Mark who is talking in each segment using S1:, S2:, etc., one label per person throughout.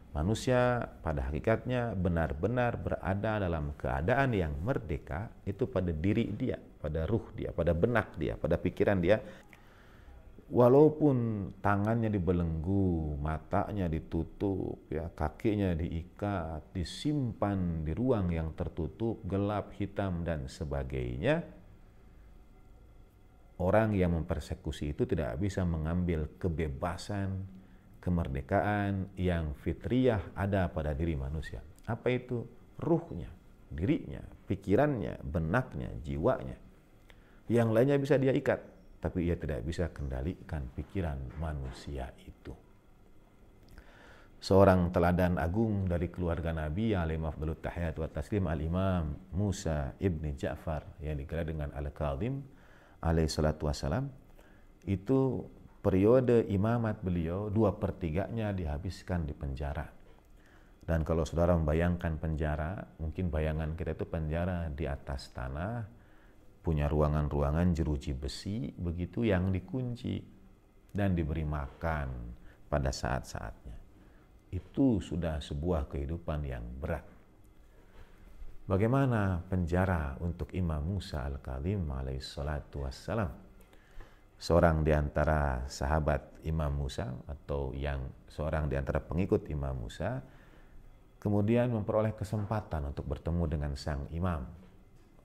S1: Manusia pada hakikatnya benar-benar berada dalam keadaan yang merdeka itu pada diri dia, pada ruh dia, pada benak dia, pada pikiran dia. Walaupun tangannya dibelenggu, matanya ditutup, ya, kakinya diikat, disimpan di ruang yang tertutup, gelap, hitam, dan sebagainya, orang yang mempersekusi itu tidak bisa mengambil kebebasan, kemerdekaan yang fitriyah ada pada diri manusia. Apa itu? Ruhnya, dirinya, pikirannya, benaknya, jiwanya. Yang lainnya bisa dia ikat, tapi ia tidak bisa kendalikan pikiran manusia itu. Seorang teladan agung dari keluarga Nabi alaihi afdalut tahiyat wa taslim, al-Imam Musa ibni Ja'far yang digelar dengan Al-Kadhim alaihi salatu wassalam, itu periode imamat beliau 2/3-nya dihabiskan di penjara. Dan kalau saudara membayangkan penjara, mungkin bayangan kita itu penjara di atas tanah, punya ruangan-ruangan jeruji besi begitu yang dikunci dan diberi makan pada saat-saatnya. Itu sudah sebuah kehidupan yang berat. Bagaimana penjara untuk Imam Musa Al-Kadhim alaihi salatu wassalam? Seorang di antara sahabat Imam Musa atau seorang di antara pengikut Imam Musa kemudian memperoleh kesempatan untuk bertemu dengan sang imam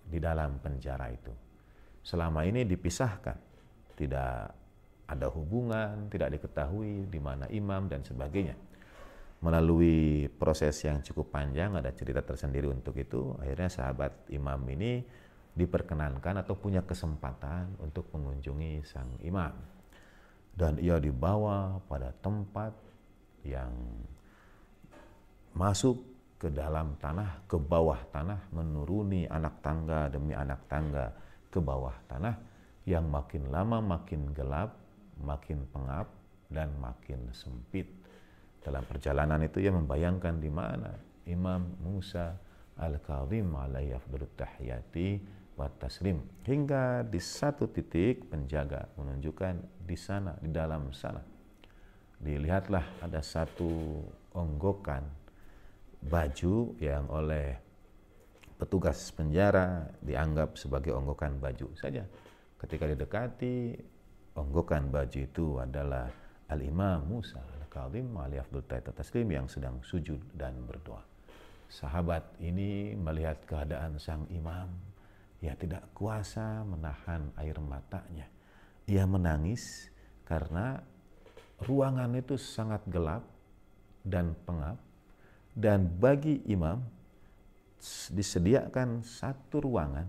S1: di dalam penjara itu. Selama ini dipisahkan, tidak ada hubungan, tidak diketahui di mana imam dan sebagainya. Melalui proses yang cukup panjang, ada cerita tersendiri untuk itu, akhirnya sahabat imam ini diperkenankan atau punya kesempatan untuk mengunjungi sang imam. Dan ia dibawa pada tempat yang masuk ke dalam tanah, ke bawah tanah, menuruni anak tangga demi anak tangga ke bawah tanah yang makin lama makin gelap, makin pengap, dan makin sempit. Dalam perjalanan itu ia membayangkan di mana Imam Musa Al-Kadhim alaihi afdalut tahiyati wa taslim, hingga di satu titik penjaga menunjukkan di sana, di dalam sana dilihatlah ada satu onggokan baju yang oleh petugas penjara dianggap sebagai onggokan baju saja. Ketika didekati, onggokan baju itu adalah Al-Imam Musa Al-Kadhim alaihi afdalut tahiyati wa taslim yang sedang sujud dan berdoa. Sahabat ini melihat keadaan sang imam, ia tidak kuasa menahan air matanya. Ia menangis karena ruangan itu sangat gelap dan pengap, dan bagi imam disediakan satu ruangan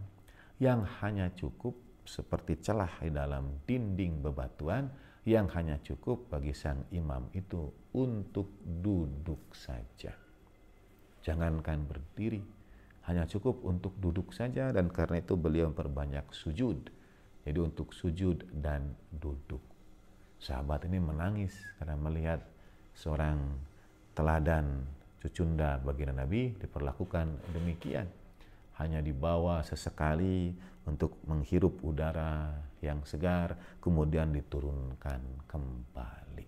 S1: yang hanya cukup seperti celah di dalam dinding bebatuan yang hanya cukup bagi sang imam itu untuk duduk saja. Jangankan berdiri, hanya cukup untuk duduk saja, dan karena itu beliau memperbanyak sujud. Jadi untuk sujud dan duduk. Sahabat ini menangis karena melihat seorang teladan cucunda baginda Nabi diperlakukan demikian. Hanya dibawa sesekali untuk menghirup udara yang segar, kemudian diturunkan kembali.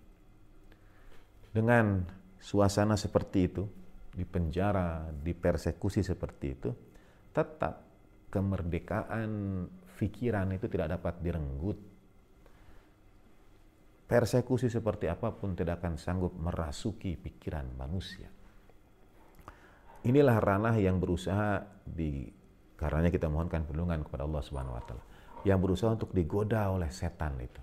S1: Dengan suasana seperti itu, di penjara, dipersekusi seperti itu, tetap kemerdekaan pikiran itu tidak dapat direnggut. Persekusi seperti apapun tidak akan sanggup merasuki pikiran manusia. Inilah ranah yang berusaha karenanya kita mohonkan perlindungan kepada Allah Subhanahu wa taala, yang berusaha untuk digoda oleh setan itu.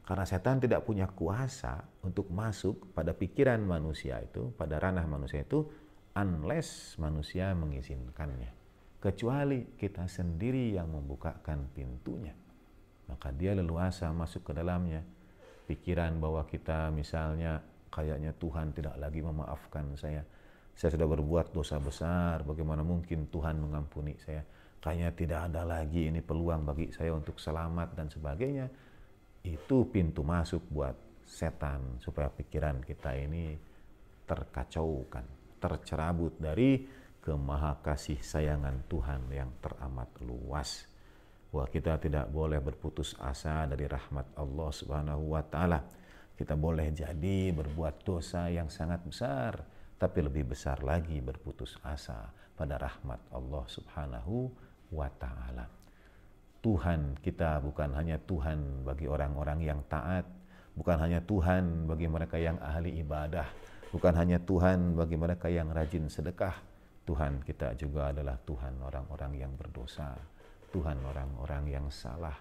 S1: Karena setan tidak punya kuasa untuk masuk pada pikiran manusia itu, pada ranah manusia itu, unless manusia mengizinkannya. Kecuali kita sendiri yang membukakan pintunya, maka dia leluasa masuk ke dalamnya. Pikiran bahwa kita misalnya kayaknya Tuhan tidak lagi memaafkan saya sudah berbuat dosa besar, bagaimana mungkin Tuhan mengampuni saya, kayaknya tidak ada lagi ini peluang bagi saya untuk selamat dan sebagainya. Itu pintu masuk buat setan supaya pikiran kita ini terkacaukan, tercerabut dari kemaha kasih sayangan Tuhan yang teramat luas. Bahwa kita tidak boleh berputus asa dari rahmat Allah Subhanahu wa taala. Kita boleh jadi berbuat dosa yang sangat besar, tapi lebih besar lagi berputus asa pada rahmat Allah Subhanahu wa Ta'ala. Tuhan kita bukan hanya Tuhan bagi orang-orang yang taat, bukan hanya Tuhan bagi mereka yang ahli ibadah, bukan hanya Tuhan bagi mereka yang rajin sedekah. Tuhan kita juga adalah Tuhan orang-orang yang berdosa, Tuhan orang-orang yang salah,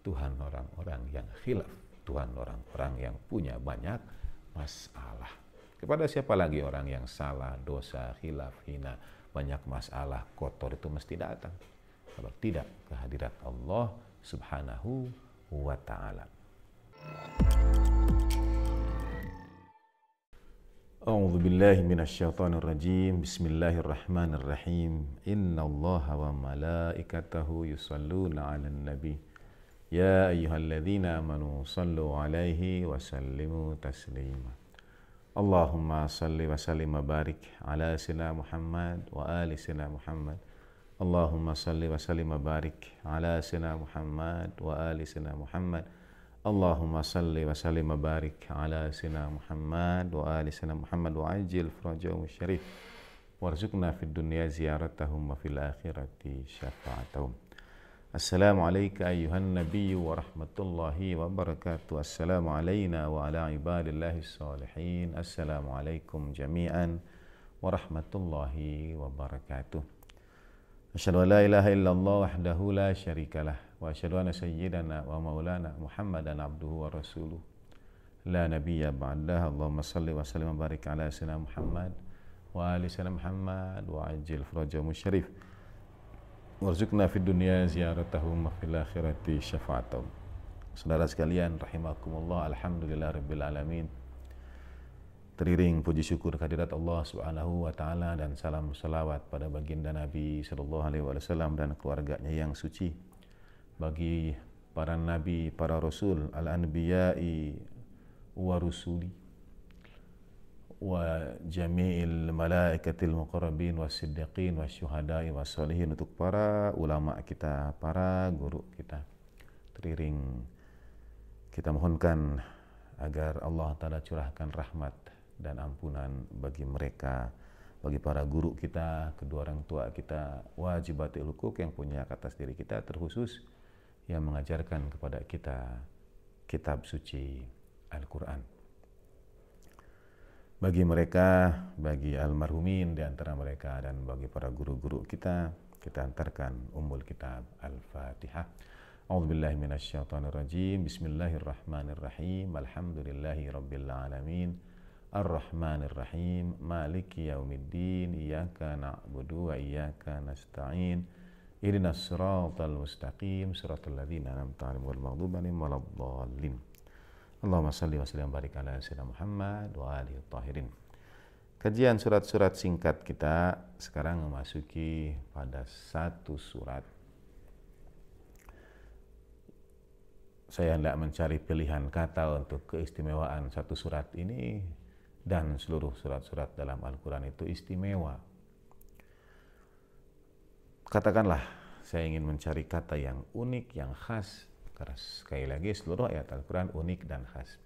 S1: Tuhan orang-orang yang khilaf, Tuhan orang-orang yang punya banyak masalah. Kepada siapa lagi orang yang salah, dosa, khilaf, hina, banyak masalah, kotor itu mesti datang? Kalau tidak kehadirat Allah Subhanahu wa Ta'ala. A'udzu billahi minasyaitonir rajim. Bismillahirrahmanirrahim. Innallaha wa malaikatahu yusholluna 'alan nabi. Ya ayyuhalladzina amanu shallu 'alaihi wa sallimu taslima. Allahumma salli wa sallim wa barik ala sayyidina Muhammad wa ali sayyidina Muhammad. Allahumma salli wa sallim wa barik ala sayyidina Muhammad wa ali sayyidina Muhammad. Allahumma salli wa sallim wa barik ala sayyidina Muhammad wa ali sayyidina Muhammad wa ajil farajahum syarif warzuqna fid dunya ziyaratahum wa fil akhirati syafa'atahum. Assalamu alayka ayyuhan nabiyyu wa rahmatullahi wa barakatuh. Assalamu alayna wa ala ibadillahi salihin. Assalamu alaikum jami'an wa rahmatullahi wa barakatuh. Asyhadu an la ilaha illallah wahdahu la syarikalah wa asyhadu anna sayyidana wa maulana Muhammadan abduhu wa rasuluh la nabiyya ba'dah. Allahumma salli wa sallim wa barik ala sayyidina Muhammad wa ali sayyidina Muhammad wa ajil farajahum syarif warzuqna fid dunya ziyaratahum wa fil akhirati syafa'atahum. Saudara sekalian rahimakumullah, alhamdulillah rabbil alamin. Teriring puji syukur kehadirat Allah Subhanahu wa Ta'ala dan salam salawat pada baginda Nabi sallallahu alaihi wasallam dan keluarganya yang suci, bagi para nabi, para rasul, al-anbiya'i wa rusuli wa jami'il malaikatil muqarrabin was-siddiqin wasyuhada'i wassalihin, untuk para ulama kita, para guru kita. Teriring kita mohonkan agar Allah Ta'ala curahkan rahmat dan ampunan bagi mereka, bagi para guru kita, kedua orang tua kita, wajibatul hukuk yang punya hak atas diri kita, terkhusus yang mengajarkan kepada kita kitab suci Al-Quran. Bagi mereka, bagi almarhumin di antara mereka, dan bagi para guru-guru kita, kita antarkan Ummul Kitab Al-Fatihah. A'udzubillahi minasyaitonir rajim. Bismillahirrahmanirrahim. Alhamdulillahi rabbil alamin. Ar-Rahmanir Rahim. Maliki yaumiddin. Iyyaka na'budu wa iyyaka nasta'in. Ihdinas siratal mustaqim. Siratal ladzina an'amta 'alaihim ghairil maghdubi 'alaihim waladdallin. Allahumma salli wa sallim barik ala sayyidina Muhammad wa alihi tahirin. Kajian surat-surat singkat kita sekarang memasuki pada satu surat. Saya hendak mencari pilihan kata untuk keistimewaan satu surat ini, dan seluruh surat-surat dalam Al-Quran itu istimewa. Katakanlah saya ingin mencari kata yang unik, yang khas, karena sekali lagi seluruh ayat Al-Quran unik dan khas.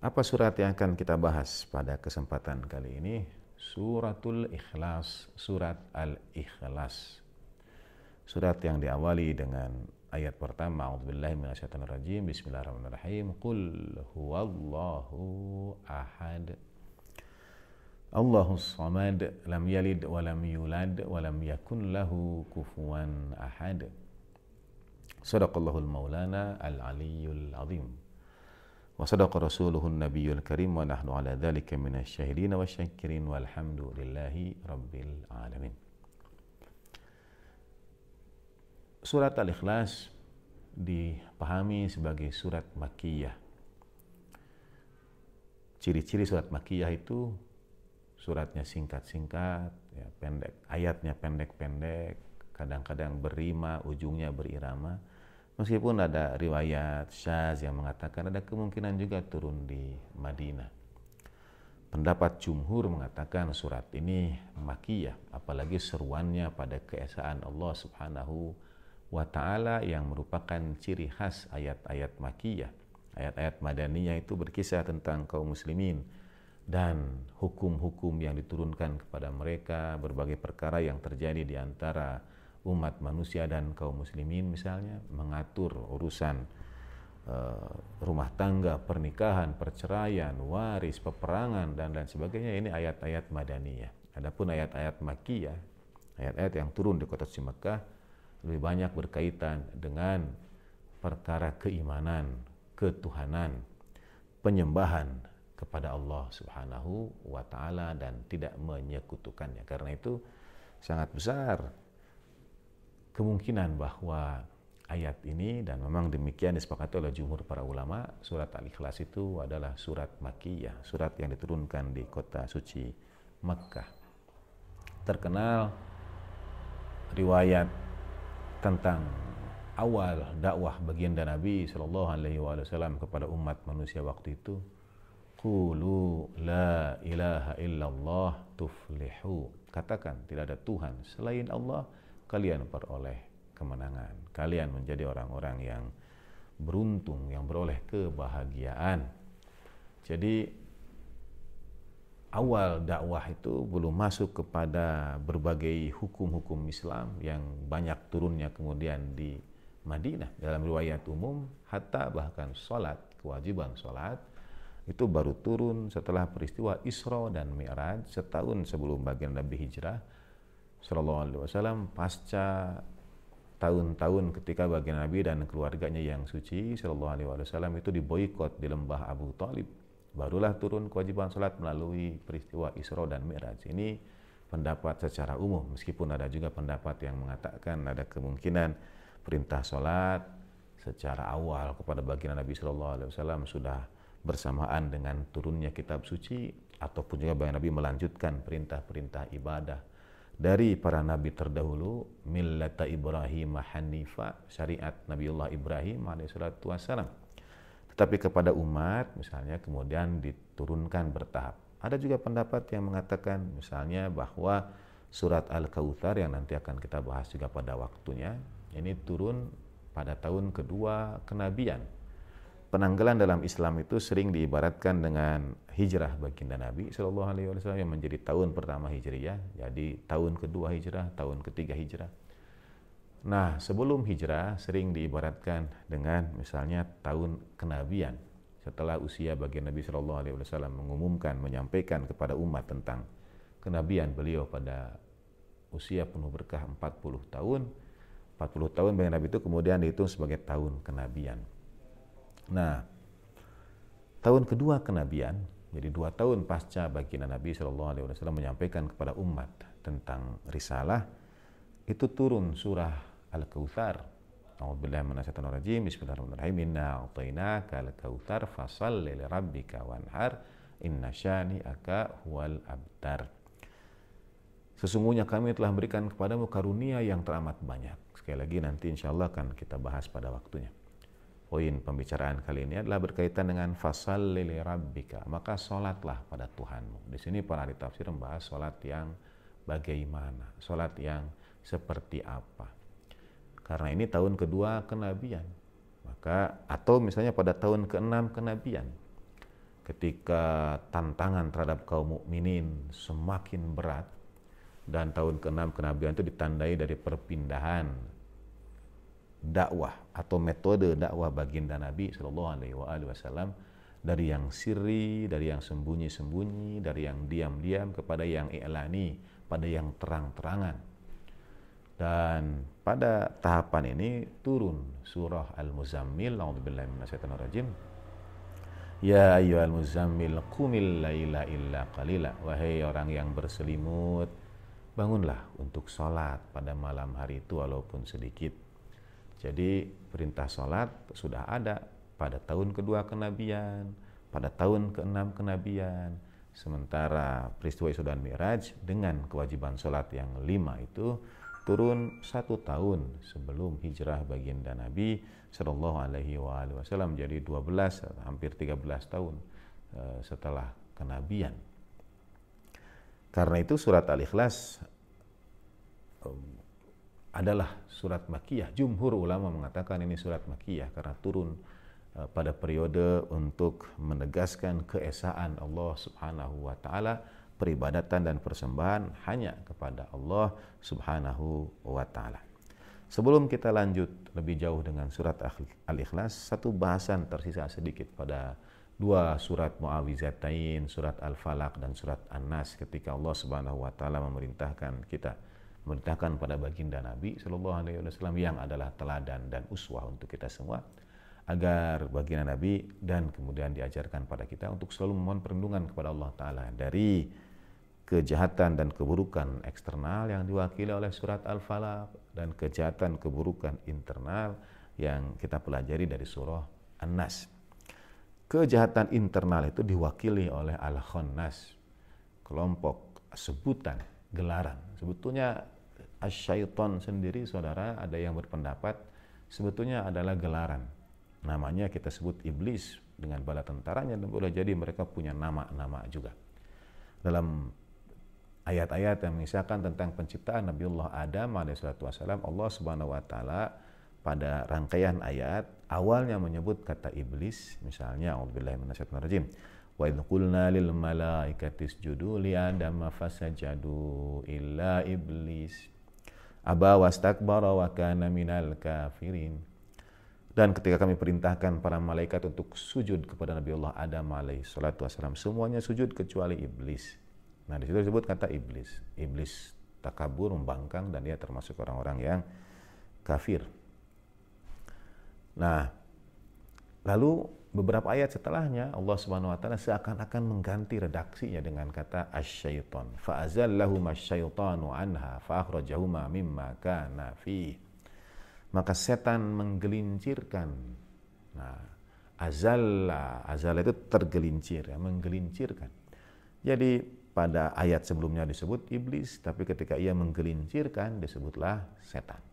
S1: Apa surat yang akan kita bahas pada kesempatan kali ini? Suratul Ikhlas, surat Al-Ikhlas. Surat yang diawali dengan ayat pertama, A'udzubillahi minasyaitonir rajim. Bismillahirrahmanirrahim. Qul huwallahu ahad. Allahus samad, lam yalid wa lam yulad wa lam yakun lahu kufuwan ahad. Sadaqallahul maulana al-aliyyul azim. Wa sadaqa rasuluhun nabiyyul karim wa nahnu ala dhalika minasyahidin wa syakirin walhamdulillahi rabbil alamin. Surat Al-Ikhlas dipahami sebagai surat Makkiyah. Ciri-ciri surat Makkiyah itu suratnya singkat-singkat, ya, pendek, ayatnya pendek-pendek, kadang-kadang berrima, ujungnya berirama. Meskipun ada riwayat syaz yang mengatakan ada kemungkinan juga turun di Madinah. Pendapat jumhur mengatakan surat ini Makkiyah, apalagi seruannya pada keesaan Allah Subhanahu wa Ta'ala yang merupakan ciri khas ayat-ayat Makkiyah. Ayat-ayat Madaniyah itu berkisah tentang kaum muslimin dan hukum-hukum yang diturunkan kepada mereka, berbagai perkara yang terjadi di antara umat manusia dan kaum muslimin, misalnya mengatur urusan rumah tangga, pernikahan, perceraian, waris, peperangan, dan lain sebagainya. Ini ayat-ayat madaniyah. Adapun ayat-ayat makkiyah, ayat-ayat yang turun di kota suci Makkah, lebih banyak berkaitan dengan perkara keimanan, ketuhanan, penyembahan kepada Allah Subhanahu wa Ta'ala, dan tidak menyekutukannya. Karena itu sangat besar kemungkinan bahwa ayat ini, dan memang demikian disepakati oleh jumhur para ulama, surat Al-Ikhlas itu adalah surat Makkiyah, surat yang diturunkan di kota suci Makkah. Terkenal riwayat tentang awal dakwah baginda Nabi Shallallahu Alaihi Wasallam kepada umat manusia waktu itu, qulu la ilaha illallah tuflihu, katakan tidak ada Tuhan selain Allah, kalian peroleh kemenangan, kalian menjadi orang-orang yang beruntung, yang beroleh kebahagiaan. Jadi awal dakwah itu belum masuk kepada berbagai hukum-hukum Islam yang banyak turunnya kemudian di Madinah. Dalam riwayat umum, hatta bahkan sholat, kewajiban sholat itu baru turun setelah peristiwa Isra dan Mi'raj, setahun sebelum baginda Nabi hijrah Sallallahu Alaihi Wasallam, pasca tahun-tahun ketika baginda Nabi dan keluarganya yang suci Sallallahu Alaihi Wasallam itu diboikot di lembah Abu Talib, barulah turun kewajiban sholat melalui peristiwa Isra dan Mi'raj. Ini pendapat secara umum, meskipun ada juga pendapat yang mengatakan ada kemungkinan perintah sholat secara awal kepada baginda Nabi Sallallahu Alaihi Wasallam sudah bersamaan dengan turunnya kitab suci, ataupun juga baginda Nabi melanjutkan perintah-perintah ibadah dari para nabi terdahulu, millata Ibrahim hanifa, syariat Nabiullah Ibrahim alaihissalatu wassalam. Tetapi kepada umat misalnya kemudian diturunkan bertahap. Ada juga pendapat yang mengatakan misalnya bahwa surat Al-Kautsar yang nanti akan kita bahas juga pada waktunya, ini turun pada tahun kedua kenabian. Penanggalan dalam Islam itu sering diibaratkan dengan hijrah baginda Nabi Shallallahu Alaihi Wasallam yang menjadi tahun pertama hijriyah, jadi tahun kedua hijrah, tahun ketiga hijrah. Nah, sebelum hijrah sering diibaratkan dengan misalnya tahun kenabian, setelah usia baginda Nabi Shallallahu Alaihi Wasallam mengumumkan, menyampaikan kepada umat tentang kenabian beliau pada usia penuh berkah 40 tahun. 40 tahun baginda Nabi itu kemudian dihitung sebagai tahun kenabian. Nah, tahun kedua kenabian, jadi 2 tahun pasca baginda Nabi Shallallahu Alaihi Wasallam menyampaikan kepada umat tentang risalah, itu turun surah Al-Kautsar. A'udzubillahi minasyaitonir rajim. Bismillahirrahmanirrahim. Inna a'tainaka al-kautsar fashalli lirabbika wanhar inna syani'aka huwal abtar. Sesungguhnya kami telah memberikan kepadamu karunia yang teramat banyak. Sekali lagi nanti insyaallah akan kita bahas pada waktunya. Poin pembicaraan kali ini adalah berkaitan dengan fashalli lirabbika, maka sholatlah pada Tuhanmu. Di sini para ahli tafsir membahas sholat yang bagaimana, sholat yang seperti apa. Karena ini tahun kedua kenabian, maka atau misalnya pada tahun ke-6 kenabian, ketika tantangan terhadap kaum mukminin semakin berat, dan tahun ke-6 kenabian itu ditandai dari perpindahan dakwah atau metode dakwah baginda Nabi Shallallahu Alaihi Wasallam dari yang sirri, dari yang sembunyi-sembunyi, dari yang diam-diam kepada yang i'lani, pada yang terang-terangan. Dan pada tahapan ini turun surah Al-Muzammil. A'udzubillahi minasyaitonir rajim. Ya ayyuhal muzammil qumil laila illa qalila. Wahai orang yang berselimut, bangunlah untuk sholat pada malam hari itu walaupun sedikit. Jadi perintah sholat sudah ada pada tahun kedua kenabian, pada tahun ke-6 kenabian. Sementara peristiwa Isra dan Mi'raj dengan kewajiban sholat yang 5 itu turun 1 tahun sebelum hijrah baginda Nabi Sallallahu Alaihi Wasallam, jadi 12 hampir 13 tahun setelah kenabian. Karena itu surat Al-Ikhlas adalah surat Makkiyah. Jumhur ulama mengatakan ini surat Makkiyah karena turun pada periode untuk menegaskan keesaan Allah Subhanahu wa taala, peribadatan dan persembahan hanya kepada Allah Subhanahu wa taala. Sebelum kita lanjut lebih jauh dengan surat Al-Ikhlas, satu bahasan tersisa sedikit pada dua surat Mu'awwizatain, surat Al-Falaq dan surat An-Nas, ketika Allah Subhanahu wa taala memerintahkan pada baginda Nabi sallallahu alaihi wasallam yang adalah teladan dan uswah untuk kita semua, agar baginda Nabi dan kemudian diajarkan pada kita untuk selalu memohon perlindungan kepada Allah taala dari kejahatan dan keburukan eksternal yang diwakili oleh surat Al-Falaq dan kejahatan keburukan internal yang kita pelajari dari surah An-Nas. Kejahatan internal itu diwakili oleh Al-Khannas, kelompok sebutan, gelaran. Sebetulnya Asy-Syaitan sendiri, saudara, ada yang berpendapat sebetulnya adalah gelaran. Namanya kita sebut iblis dengan bala tentaranya, dan boleh jadi mereka punya nama-nama juga. Dalam ayat-ayat yang mengisahkan tentang penciptaan Nabiullah Adam alaihissalam, Allah Subhanahu wa taala pada rangkaian ayat awalnya menyebut kata iblis, misalnya a'udzubillahi minasyaitonir rajim, wa idz qulna lil malaikati isjudu li adama fasajadu illa iblis aba wastakbara wa kana minal kafirin. Dan ketika kami perintahkan para malaikat untuk sujud kepada Nabiullah Adam alaihissalam, semuanya sujud kecuali iblis. Nah, di situ disebut kata iblis. Iblis takabur, membangkang, dan dia termasuk orang-orang yang kafir. Nah, lalu beberapa ayat setelahnya Allah Subhanahu wa taala seakan-akan mengganti redaksinya dengan kata asy-syaitan. Fa azallahuma asy-syaitanu anha fa akhrajahuma mimma kana fi. Maka setan menggelincirkan. Nah, azalla itu tergelincir, ya, menggelincirkan. Jadi pada ayat sebelumnya disebut iblis, tapi ketika ia menggelincirkan disebutlah setan.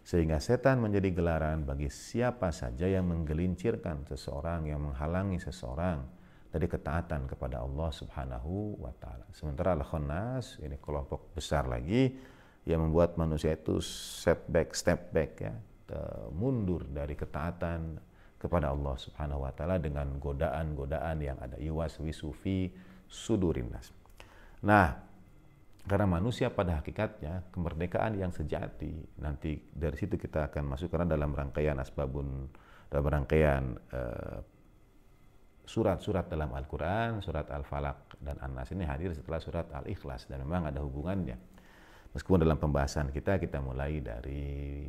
S1: Sehingga setan menjadi gelaran bagi siapa saja yang menggelincirkan seseorang, yang menghalangi seseorang dari ketaatan kepada Allah Subhanahu wa taala. Sementara Al-Khannas, ini kelompok besar lagi yang membuat manusia itu step back ya, mundur dari ketaatan kepada Allah Subhanahu wa taala dengan godaan-godaan yang ada, iwaswisu fi sudurin nas. Nah, karena manusia pada hakikatnya kemerdekaan yang sejati, nanti dari situ kita akan masuk karena dalam rangkaian surat-surat dalam Al-Quran, surat Al-Falaq dan An-Nas ini hadir setelah surat Al-Ikhlas, dan memang ada hubungannya. Meskipun dalam pembahasan kita mulai dari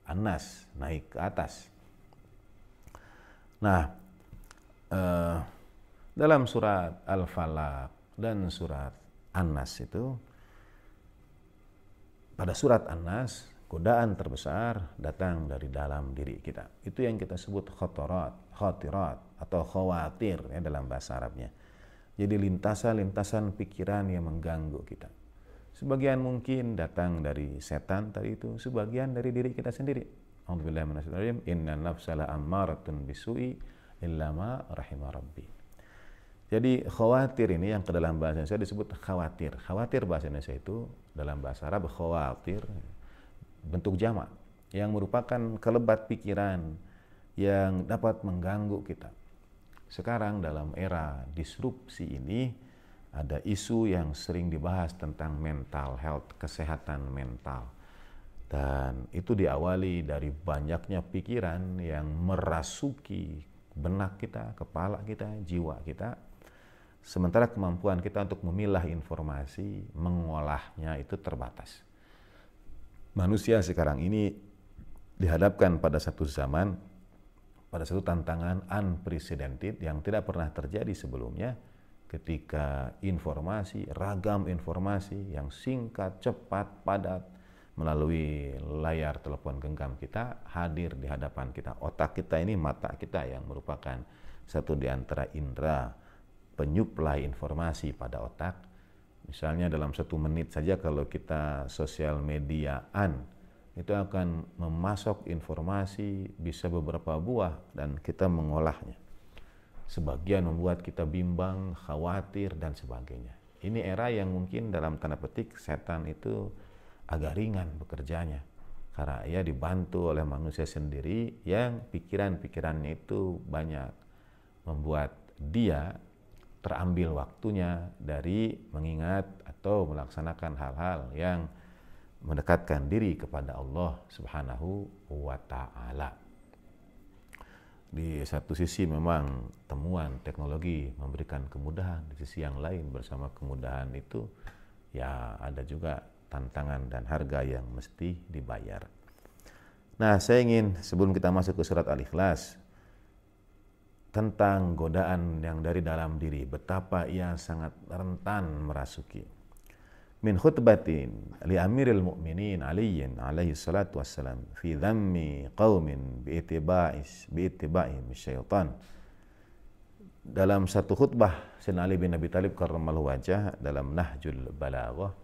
S1: An-Nas naik ke atas. Nah, dalam surat Al-Falaq dan surat An-Nas itu, pada surat An-Nas, godaan terbesar datang dari dalam diri kita. Itu yang kita sebut khatirat atau khawatir ya dalam bahasa Arabnya. Jadi lintasan-lintasan pikiran yang mengganggu kita. Sebagian mungkin datang dari setan tadi itu, sebagian dari diri kita sendiri. A'udzubillahi minasyaitonir rajim. Innan nafsala ammaratun bisu'i illa ma rahima rabbi. Jadi khawatir ini yang ke dalam bahasa Indonesia disebut khawatir. Khawatir bahasa Indonesia itu dalam bahasa Arab khawatir bentuk jamak yang merupakan kelebat pikiran yang dapat mengganggu kita. Sekarang dalam era disrupsi ini ada isu yang sering dibahas tentang mental health, kesehatan mental. Dan itu diawali dari banyaknya pikiran yang merasuki benak kita, kepala kita, jiwa kita. Sementara kemampuan kita untuk memilah informasi, mengolahnya itu terbatas. Manusia sekarang ini dihadapkan pada satu zaman, pada satu tantangan unprecedented yang tidak pernah terjadi sebelumnya, ketika informasi, ragam informasi yang singkat, cepat, padat melalui layar telepon genggam kita hadir di hadapan kita. Otak kita ini, mata kita yang merupakan satu di antara indera penyuplai informasi pada otak. Misalnya dalam 1 menit saja kalau kita sosial mediaan, itu akan memasok informasi bisa beberapa buah dan kita mengolahnya. Sebagian membuat kita bimbang, khawatir, dan sebagainya. Ini era yang mungkin dalam tanda petik setan itu agak ringan bekerjanya. karena ia dibantu oleh manusia sendiri yang pikiran-pikirannya itu banyak, membuat dia terambil waktunya dari mengingat atau melaksanakan hal-hal yang mendekatkan diri kepada Allah Subhanahu wa Ta'ala. Di satu sisi memang temuan teknologi memberikan kemudahan, di sisi yang lain bersama kemudahan itu ya ada juga tantangan dan harga yang mesti dibayar. Nah, saya ingin sebelum kita masuk ke surat Al-Ikhlas tentang godaan yang dari dalam diri, betapa ia sangat rentan merasuki. Min khutbatin li amiril mu'minin Aliyin alaihi salatu wassalam fi dhammi qaumin bi'ittiba'ihim syaitan. Dalam satu khutbah Sayyidina Ali bin Abi Thalib karramallahu wajah dalam Nahjul Balaghah,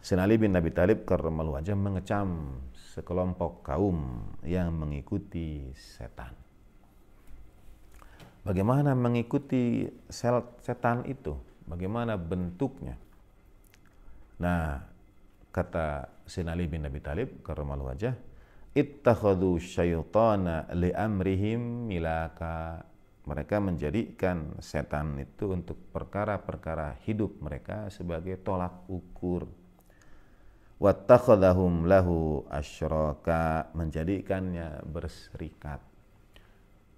S1: Sayyidina Ali bin Abi Thalib karramallahu wajah mengecam sekelompok kaum yang mengikuti setan. Bagaimana mengikuti setan itu? Bagaimana bentuknya? Nah, kata Sayyidina Ali bin Abi Thalib karramallahu wajah, ittakhadhu syaitana li amrihim milaka. Mereka menjadikan setan itu untuk perkara-perkara hidup mereka sebagai tolak ukur. Wattakhadhahum lahu asyraka, menjadikannya berserikat.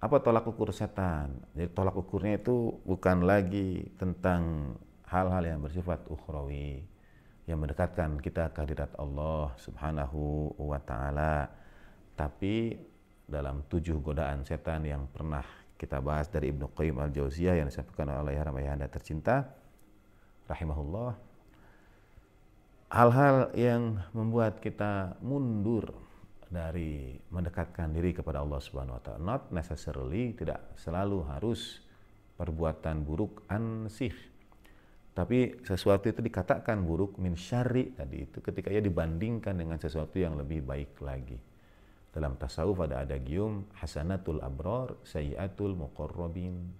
S1: Apa tolak ukur setan? Jadi tolak ukurnya itu bukan lagi tentang hal-hal yang bersifat ukhrawi, yang mendekatkan kita ke hadirat Allah Subhanahu wa Ta'ala. Tapi dalam 7 godaan setan yang pernah kita bahas dari Ibnu Qayyim Al-Jauziyah yang disampaikan oleh Ayahanda tercinta rahimahullah, hal-hal yang membuat kita mundur dari mendekatkan diri kepada Allah Subhanahu wa Ta'ala. Not necessarily, tidak selalu harus perbuatan buruk ansih, tapi sesuatu itu dikatakan buruk min syarri tadi itu ketika ia dibandingkan dengan sesuatu yang lebih baik lagi. Dalam tasawuf ada adagium hasanatul abrar sayyiatul muqarrabin.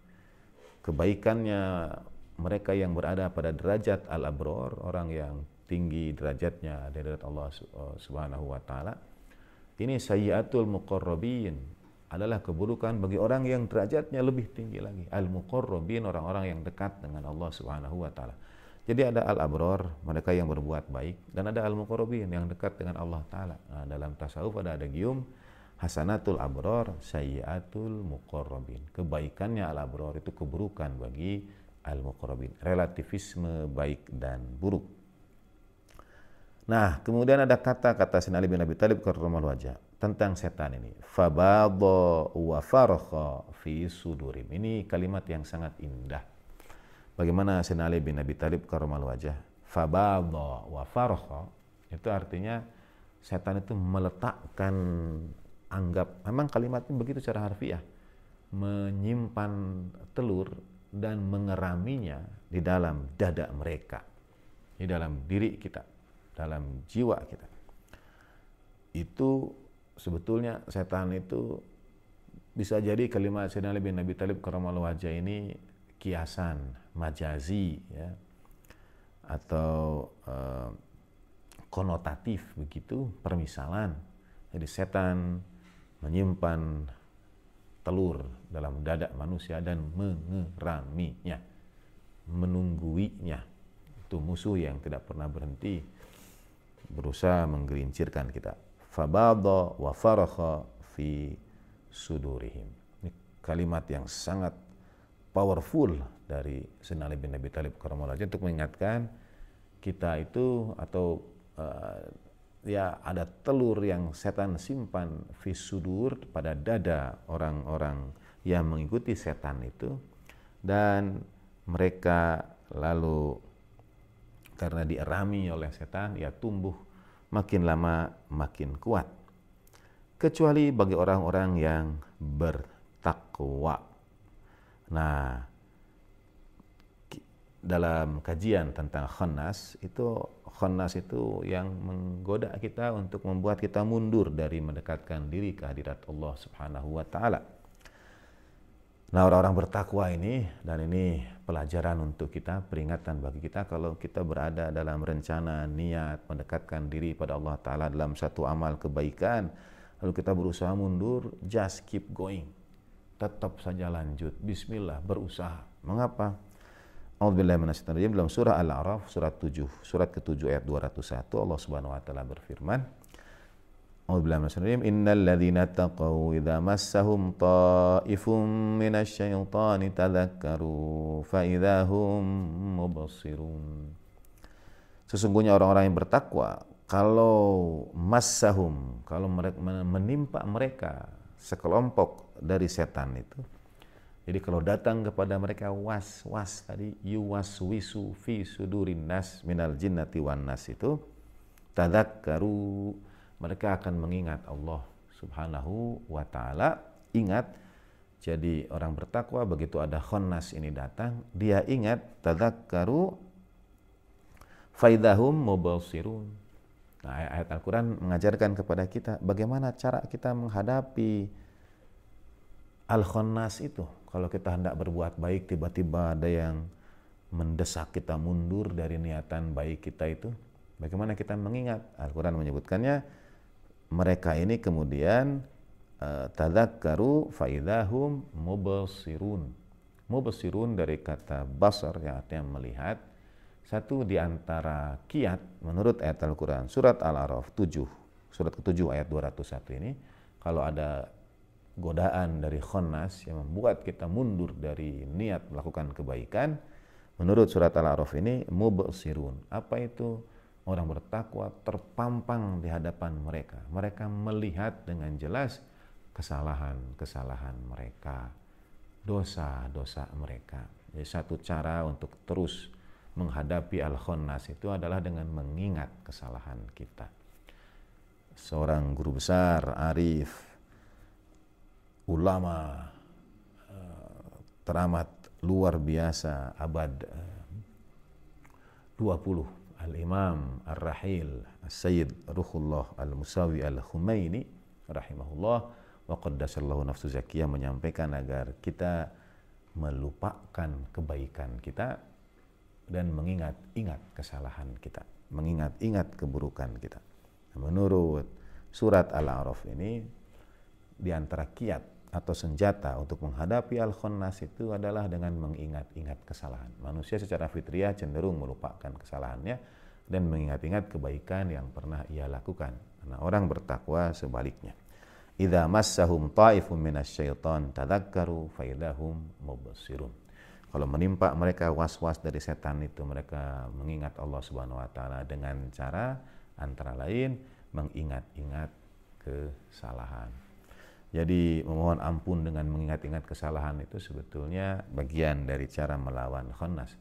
S1: Kebaikannya mereka yang berada pada derajat al-abrar, orang yang tinggi derajatnya dari derajat Allah Subhanahu wa Ta'ala. Ini sayyiatul muqarrabin adalah keburukan bagi orang yang derajatnya lebih tinggi lagi. Al-muqarrabin, orang-orang yang dekat dengan Allah Subhanahu wa Ta'ala. Jadi ada al-abrar, mereka yang berbuat baik, dan ada al-muqarrabin yang dekat dengan Allah Ta'ala. Nah, dalam tasawuf ada adagium hasanatul abrar sayyiatul muqarrabin. Kebaikannya al-abrar itu keburukan bagi al-muqarrabin. Relativisme baik dan buruk. Nah, kemudian ada kata-kata Sayyidina Ali bin Abi Thalib karramallahu wajah tentang setan ini. Fabadha wa farqa fi sudurim. Ini kalimat yang sangat indah. Bagaimana Sayyidina Ali bin Abi Thalib karramallahu wajah, fabadha wa farqa, itu artinya setan itu meletakkan, anggap, memang kalimatnya begitu secara harfiah, menyimpan telur dan mengeraminya di dalam dada mereka, di dalam diri kita, dalam jiwa kita. Itu sebetulnya setan itu bisa jadi kalimat Sayyidina Ali bin Abi Thalib karramallahu wajah ini kiasan, majazi, ya, atau konotatif begitu, permisalan. Jadi setan menyimpan telur dalam dada manusia dan mengeraminya, menungguinya. Itu musuh yang tidak pernah berhenti berusaha menggelincirkan kita. Fabadha wa farakha fi sudurihim. Ini kalimat yang sangat powerful dari Sayyidina Ali bin Abi Thalib karramallahu wajah untuk mengingatkan kita itu, atau ya ada telur yang setan simpan fi sudur, pada dada orang-orang yang mengikuti setan itu, dan mereka lalu karena dierami oleh setan ya tumbuh makin lama makin kuat, kecuali bagi orang-orang yang bertakwa. Nah, dalam kajian tentang khannas itu yang menggoda kita untuk membuat kita mundur dari mendekatkan diri ke hadirat Allah Subhanahu wa Ta'ala. Nah, orang-orang bertakwa ini, dan ini pelajaran untuk kita, peringatan bagi kita kalau kita berada dalam rencana, niat, mendekatkan diri pada Allah Ta'ala dalam satu amal kebaikan, lalu kita berusaha mundur, just keep going. Tetap saja lanjut, bismillah, berusaha. Mengapa? A'udzubillahi minasyaitonir rajim. Dalam surah Al-A'raf, surat ke-7 ayat 201, Allah Subhanahu wa taala berfirman, A'udzubillahi minasyaitonir rajim, innal ladzina taqaw idza massahum ta'ifum minasyaitani tadzakkaru fa idza hum mubsirun. Sesungguhnya orang-orang yang bertakwa, kalau massahum, kalau menimpa mereka sekelompok dari setan itu, jadi kalau datang kepada mereka was-was tadi, yuwaswisu fi sudurin nas minal jinnati wan nas itu, tadzakkaru, mereka akan mengingat Allah Subhanahu wa taala, ingat. Jadi orang bertakwa begitu ada khannas ini datang, dia ingat, tadzakkaru faidahum mubsirun. Nah, ayat Al-Qur'an mengajarkan kepada kita bagaimana cara kita menghadapi al-khannas itu. Kalau kita hendak berbuat baik, tiba-tiba ada yang mendesak kita mundur dari niatan baik kita itu, bagaimana kita mengingat? Al-Quran menyebutkannya, mereka ini kemudian tadzakkaru faidahum mubsirun. Mubsirun dari kata basar yang artinya melihat. Satu di antara kiat menurut ayat Al-Quran, surat Al-A'raf 7, surat ke-7 ayat 201 ini, kalau ada godaan dari khannas yang membuat kita mundur dari niat melakukan kebaikan, menurut surat Al-A'raf ini, mubsirun. Apa itu? Orang bertakwa terpampang di hadapan mereka. Mereka melihat dengan jelas kesalahan-kesalahan mereka, dosa-dosa mereka. Jadi satu cara untuk terus menghadapi al-khannas itu adalah dengan mengingat kesalahan kita. Seorang guru besar, arif, ulama teramat luar biasa abad 20, Al-Imam Ar-Rahil As-Sayyid Ruhullah Al-Musawi Al-Khumaini rahimahullah wa qaddasallahu nafsu zakiyah menyampaikan agar kita melupakan kebaikan kita dan mengingat-ingat kesalahan kita, mengingat-ingat keburukan kita. Menurut surat Al-A'raf ini, di antara kiat atau senjata untuk menghadapi al-khannas itu adalah dengan mengingat-ingat kesalahan. Manusia secara fitriah cenderung melupakan kesalahannya dan mengingat-ingat kebaikan yang pernah ia lakukan. Nah, orang bertakwa sebaliknya. Idza massahum ta'ifun minasyaiton tadzakkaru faidahum mubsirun. Kalau menimpa mereka was-was dari setan itu, mereka mengingat Allah Subhanahu wa taala dengan cara antara lain mengingat-ingat kesalahan. Jadi memohon ampun dengan mengingat-ingat kesalahan itu sebetulnya bagian dari cara melawan khannas,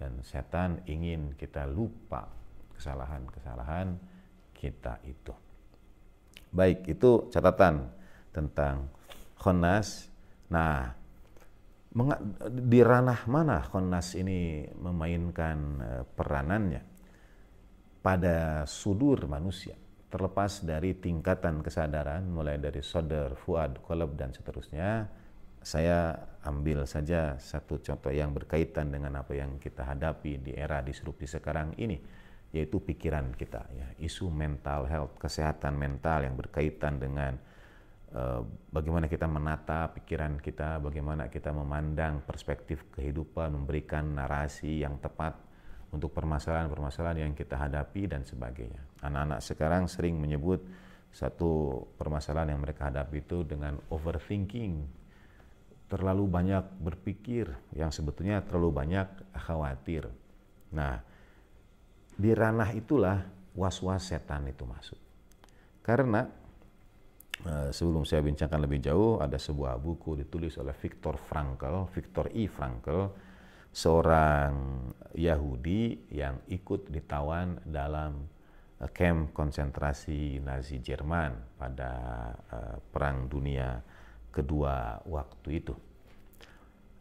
S1: dan setan ingin kita lupa kesalahan-kesalahan kita itu. Baik, itu catatan tentang khannas. Nah, di ranah mana khannas ini memainkan peranannya pada sudur manusia, terlepas dari tingkatan kesadaran, mulai dari sadar, fuad, qalb, dan seterusnya. Saya ambil saja satu contoh yang berkaitan dengan apa yang kita hadapi di era disrupsi sekarang ini, yaitu pikiran kita, ya, isu mental health, kesehatan mental yang berkaitan dengan bagaimana kita menata pikiran kita, bagaimana kita memandang perspektif kehidupan, memberikan narasi yang tepat untuk permasalahan-permasalahan yang kita hadapi dan sebagainya. Anak-anak sekarang sering menyebut satu permasalahan yang mereka hadapi itu dengan overthinking, terlalu banyak berpikir, yang sebetulnya terlalu banyak khawatir. Nah, di ranah itulah was-was setan itu masuk. Karena sebelum saya bincangkan lebih jauh, ada sebuah buku ditulis oleh Viktor E. Frankl, seorang Yahudi yang ikut ditawan dalam kamp konsentrasi Nazi Jerman pada Perang Dunia Kedua waktu itu.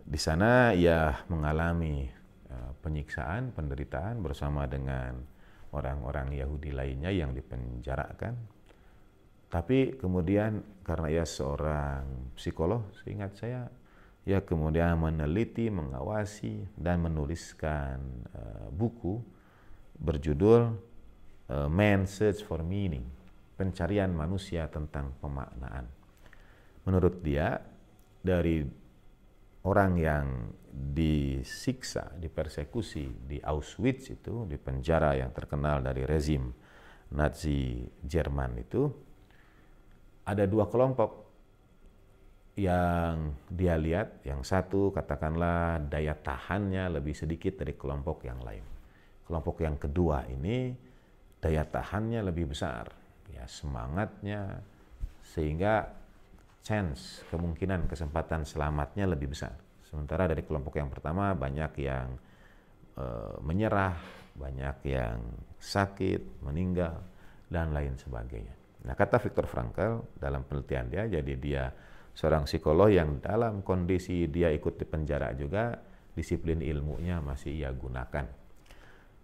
S1: Di sana ia mengalami penyiksaan, penderitaan bersama dengan orang-orang Yahudi lainnya yang dipenjarakan. Tapi kemudian karena ia seorang psikolog, seingat saya ya kemudian meneliti, mengawasi dan menuliskan buku berjudul Man's Search for Meaning, pencarian manusia tentang pemaknaan. Menurut dia, dari orang yang disiksa, dipersekusi di Auschwitz itu, di penjara yang terkenal dari rezim Nazi Jerman itu, ada dua kelompok yang dia lihat. Yang satu katakanlah daya tahannya lebih sedikit dari kelompok yang lain. Kelompok yang kedua ini daya tahannya lebih besar, ya semangatnya, sehingga chance, kemungkinan kesempatan selamatnya lebih besar. Sementara dari kelompok yang pertama banyak yang menyerah, banyak yang sakit, meninggal, dan lain sebagainya. Nah, kata Viktor Frankl dalam penelitian dia, jadi dia seorang psikolog yang dalam kondisi dia ikut di penjara juga, disiplin ilmunya masih ia gunakan.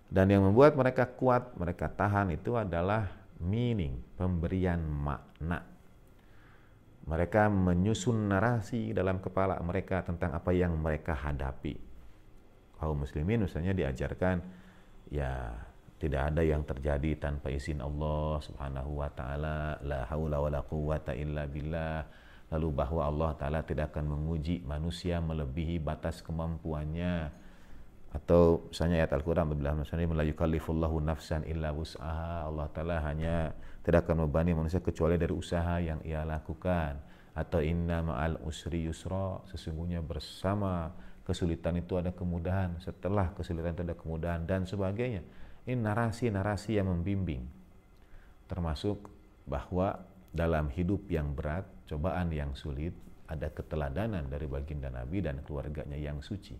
S1: Dan yang membuat mereka kuat, mereka tahan itu adalah meaning, pemberian makna. Mereka menyusun narasi dalam kepala mereka tentang apa yang mereka hadapi. Kaum muslimin misalnya diajarkan, ya tidak ada yang terjadi tanpa izin Allah Subhanahu wa taala, la haula wala quwwata illa billah. Lalu bahwa Allah taala tidak akan menguji manusia melebihi batas kemampuannya. Atau misalnya ayat Al-Quran la yukallifullahu nafsan illa wus'aha, Allah Ta'ala hanya tidak akan membebani manusia kecuali dari usaha yang ia lakukan. Atau inna ma'al usri yusra, sesungguhnya bersama kesulitan itu ada kemudahan, setelah kesulitan itu ada kemudahan, dan sebagainya. Ini narasi-narasi yang membimbing, termasuk bahwa dalam hidup yang berat, cobaan yang sulit, ada keteladanan dari baginda Nabi dan keluarganya yang suci,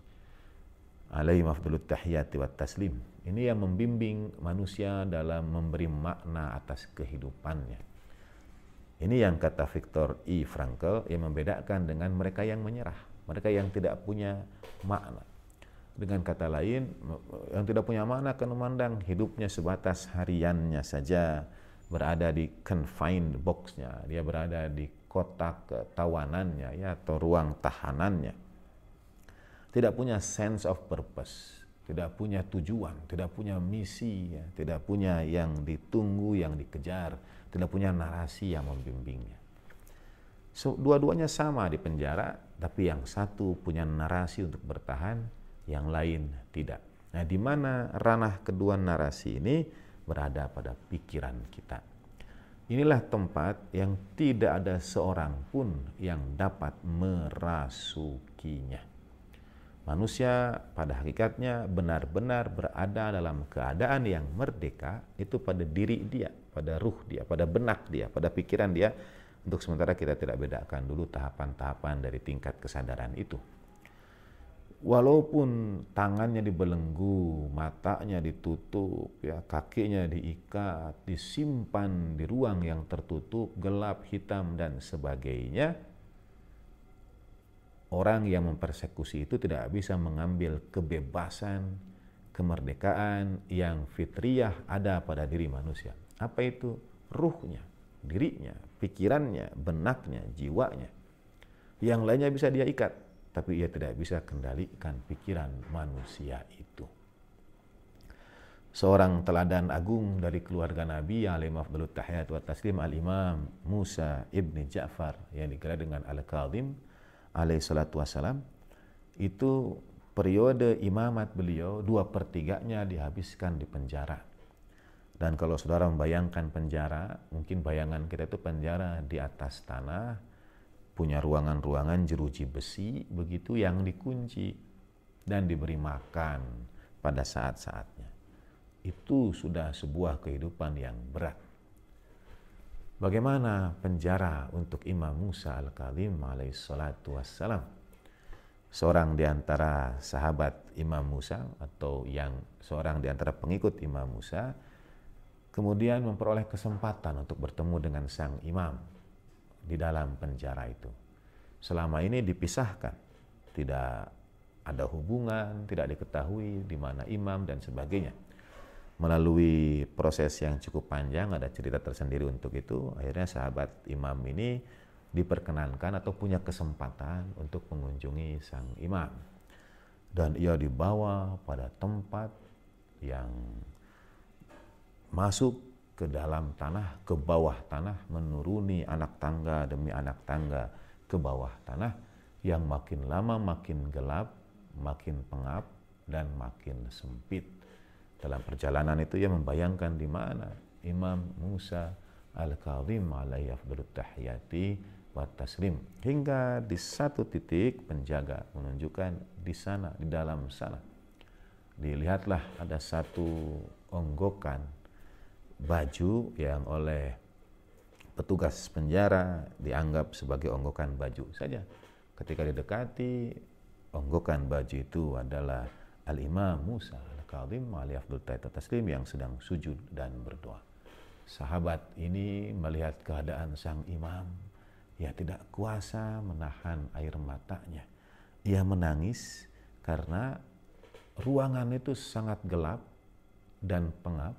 S1: alaihi afdalut tahiyati wat taslim. Ini yang membimbing manusia dalam memberi makna atas kehidupannya. Ini yang kata Viktor I. Frankl yang membedakan dengan mereka yang menyerah, mereka yang tidak punya makna. Dengan kata lain, yang tidak punya makna akan memandang hidupnya sebatas hariannya saja, berada di confined box-nya, dia berada di kotak tawanannya, ya, atau ruang tahanannya. Tidak punya sense of purpose, tidak punya tujuan, tidak punya misi, ya, tidak punya yang ditunggu, yang dikejar, tidak punya narasi yang membimbingnya. So, dua-duanya sama di penjara, tapi yang satu punya narasi untuk bertahan, yang lain tidak. Nah, di mana ranah kedua narasi ini berada pada pikiran kita. Inilah tempat yang tidak ada seorang pun yang dapat merasukinya. Manusia pada hakikatnya benar-benar berada dalam keadaan yang merdeka itu pada diri dia, pada ruh dia, pada benak dia, pada pikiran dia. Untuk sementara kita tidak bedakan dulu tahapan-tahapan dari tingkat kesadaran itu. Walaupun tangannya dibelenggu, matanya ditutup, ya, kakinya diikat, disimpan di ruang yang tertutup, gelap, hitam, dan sebagainya, orang yang mempersekusi itu tidak bisa mengambil kebebasan, kemerdekaan yang fitriyah ada pada diri manusia. Apa itu? Ruhnya, dirinya, pikirannya, benaknya, jiwanya. Yang lainnya bisa dia ikat, tapi ia tidak bisa kendalikan pikiran manusia itu. Seorang teladan agung dari keluarga Nabi alaihi afdalut tahiyat wa taslim, Al-Imam Musa ibni Ja'far yang digelar dengan Al-Kadhim alaihi salatu wassalam, itu periode imamat beliau 2/3-nya dihabiskan di penjara. Dan kalau saudara membayangkan penjara, mungkin bayangan kita itu penjara di atas tanah, punya ruangan-ruangan jeruji besi begitu yang dikunci dan diberi makan pada saat-saatnya. Itu sudah sebuah kehidupan yang berat. Bagaimana penjara untuk Imam Musa Al-Kadhim alaihi salatu wassalam? Seorang di antara sahabat Imam Musa atau yang seorang di antara pengikut Imam Musa kemudian memperoleh kesempatan untuk bertemu dengan sang imam di dalam penjara itu. Selama ini dipisahkan, tidak ada hubungan, tidak diketahui di mana imam dan sebagainya. Melalui proses yang cukup panjang, ada cerita tersendiri untuk itu, akhirnya sahabat imam ini diperkenankan atau punya kesempatan untuk mengunjungi sang imam. Dan ia dibawa pada tempat yang masuk ke dalam tanah, ke bawah tanah, menuruni anak tangga demi anak tangga ke bawah tanah yang makin lama makin gelap, makin pengap, dan makin sempit. Dalam perjalanan itu ia membayangkan di mana Imam Musa Al-Kazim alaihi afdhalut tahiyati wa taslim, hingga di satu titik penjaga menunjukkan di sana, di dalam sana dilihatlah ada satu onggokan baju yang oleh petugas penjara dianggap sebagai onggokan baju saja. Ketika didekati, onggokan baju itu adalah Al-Imam Musa Al-Kazim alaihi afdhalut tahiyati wa taslim yang sedang sujud dan berdoa. Sahabat ini melihat keadaan sang imam, ia tidak kuasa menahan air matanya. Ia menangis karena ruangan itu sangat gelap dan pengap,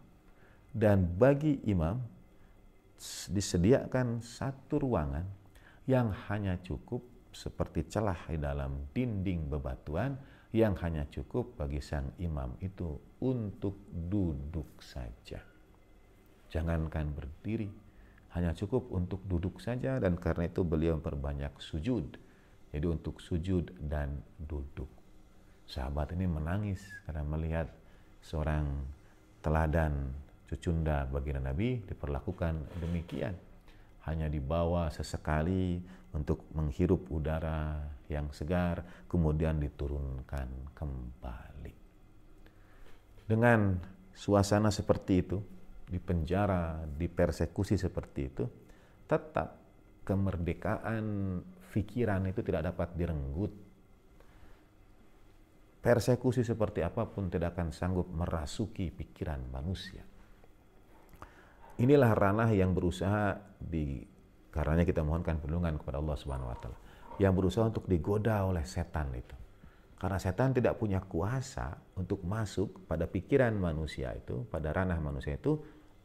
S1: dan bagi imam disediakan satu ruangan yang hanya cukup seperti celah di dalam dinding bebatuan, yang hanya cukup bagi sang imam itu untuk duduk saja. Jangankan berdiri, hanya cukup untuk duduk saja, dan karena itu beliau memperbanyak sujud. Jadi untuk sujud dan duduk. Sahabat ini menangis karena melihat seorang teladan cucunda baginda Nabi diperlakukan demikian. Hanya dibawa sesekali untuk menghirup udara yang segar, kemudian diturunkan kembali. Dengan suasana seperti itu, di penjara, dipersekusi seperti itu, tetap kemerdekaan pikiran itu tidak dapat direnggut. Persekusi seperti apapun tidak akan sanggup merasuki pikiran manusia. Inilah ranah yang berusaha karenanya kita mohonkan perlindungan kepada Allah Subhanahu wa taala, yang berusaha untuk digoda oleh setan itu. Karena setan tidak punya kuasa untuk masuk pada pikiran manusia itu, pada ranah manusia itu,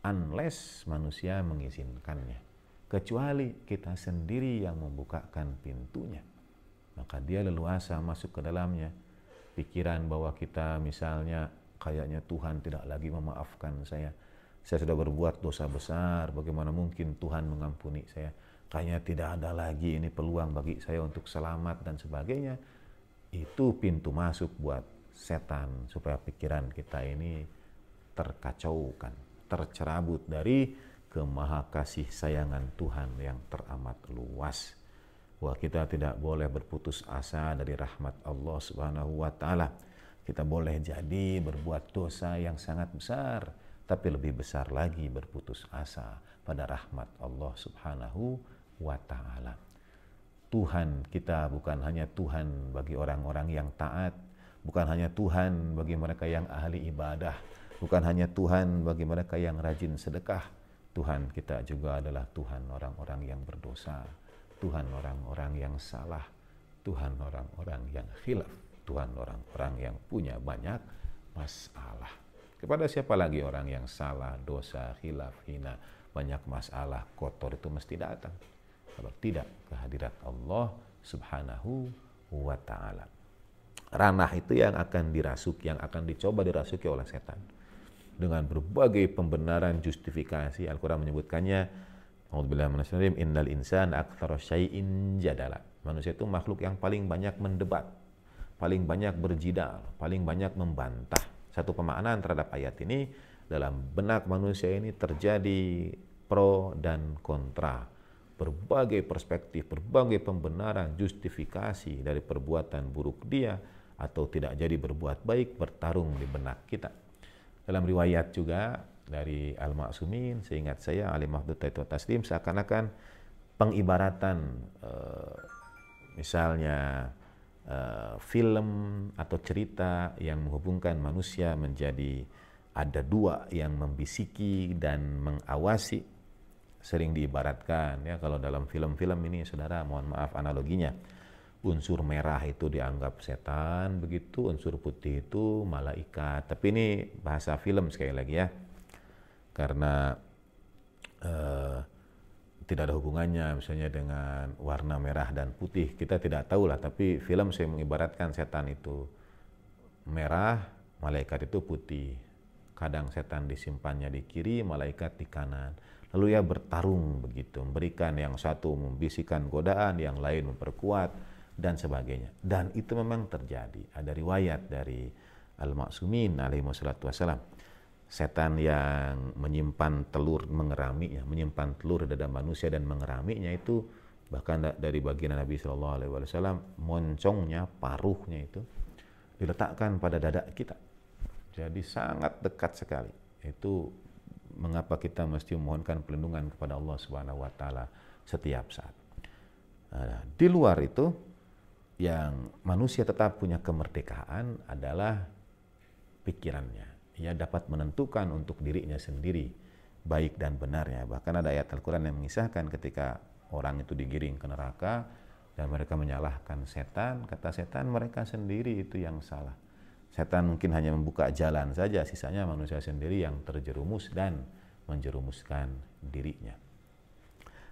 S1: unless manusia mengizinkannya. Kecuali kita sendiri yang membukakan pintunya, maka dia leluasa masuk ke dalamnya. Pikiran bahwa kita misalnya kayaknya Tuhan tidak lagi memaafkan saya sudah berbuat dosa besar, bagaimana mungkin Tuhan mengampuni saya, kayaknya tidak ada lagi ini peluang bagi saya untuk selamat dan sebagainya. Itu pintu masuk buat setan supaya pikiran kita ini terkacaukan, tercerabut dari kemaha kasih sayangan Tuhan yang teramat luas. Bahwa kita tidak boleh berputus asa dari rahmat Allah Subhanahu wa taala. Kita boleh jadi berbuat dosa yang sangat besar, tapi lebih besar lagi berputus asa pada rahmat Allah Subhanahu wa taala. Tuhan kita bukan hanya Tuhan bagi orang-orang yang taat, bukan hanya Tuhan bagi mereka yang ahli ibadah, bukan hanya Tuhan bagi mereka yang rajin sedekah. Tuhan kita juga adalah Tuhan orang-orang yang berdosa, Tuhan orang-orang yang salah, Tuhan orang-orang yang khilaf, Tuhan orang-orang yang punya banyak masalah. Kepada siapa lagi orang yang salah, dosa, khilaf, hina, banyak masalah, kotor itu mesti datang? Kalau tidak kehadirat Allah Subhanahu wa ta'ala. Ranah itu yang akan dirasuki, yang akan dicoba dirasuki oleh setan. Dengan berbagai pembenaran, justifikasi. Al-Quran menyebutkannya, A'udzubillahi minasyaitonir rajim, innal insana aktsara syai'in jadala. Manusia itu makhluk yang paling banyak mendebat, paling banyak berjidal, paling banyak membantah. Satu pemaknaan terhadap ayat ini, dalam benak manusia ini terjadi pro dan kontra. Berbagai perspektif, berbagai pembenaran, justifikasi dari perbuatan buruk dia atau tidak jadi berbuat baik bertarung di benak kita. Dalam riwayat juga dari Al-Ma'sumin, seingat saya, alaihi afdhalut tahiyati wa taslim, seakan-akan pengibaratan misalnya film atau cerita yang menghubungkan manusia menjadi ada dua yang membisiki dan mengawasi. Sering diibaratkan ya, kalau dalam film-film ini saudara, mohon maaf analoginya, unsur merah itu dianggap setan, begitu unsur putih itu malaikat. Tapi ini bahasa film sekali lagi ya, karena tidak ada hubungannya misalnya dengan warna merah dan putih, kita tidak tahu lah, tapi film saya mengibaratkan setan itu merah, malaikat itu putih. Kadang setan disimpannya di kiri, malaikat di kanan. Lalu ia bertarung begitu, memberikan yang satu membisikkan godaan, yang lain memperkuat dan sebagainya. Dan itu memang terjadi. Ada riwayat dari Al-Ma'sumin alaihi wassalatu wassalam. Setan yang menyimpan telur mengeraminya, menyimpan telur di dada manusia dan mengeraminya itu bahkan dari baginda Nabi Shallallahu Alaihi Wasallam, moncongnya, paruhnya itu diletakkan pada dada kita. Jadi sangat dekat sekali. Itu mengapa kita mesti memohonkan perlindungan kepada Allah Subhanahu Wa Taala setiap saat. Nah, di luar itu yang manusia tetap punya kemerdekaan adalah pikirannya. Ia dapat menentukan untuk dirinya sendiri baik dan benarnya. Bahkan ada ayat Al-Quran yang mengisahkan ketika orang itu digiring ke neraka dan mereka menyalahkan setan, kata setan mereka sendiri itu yang salah. Setan mungkin hanya membuka jalan saja, sisanya manusia sendiri yang terjerumus dan menjerumuskan dirinya.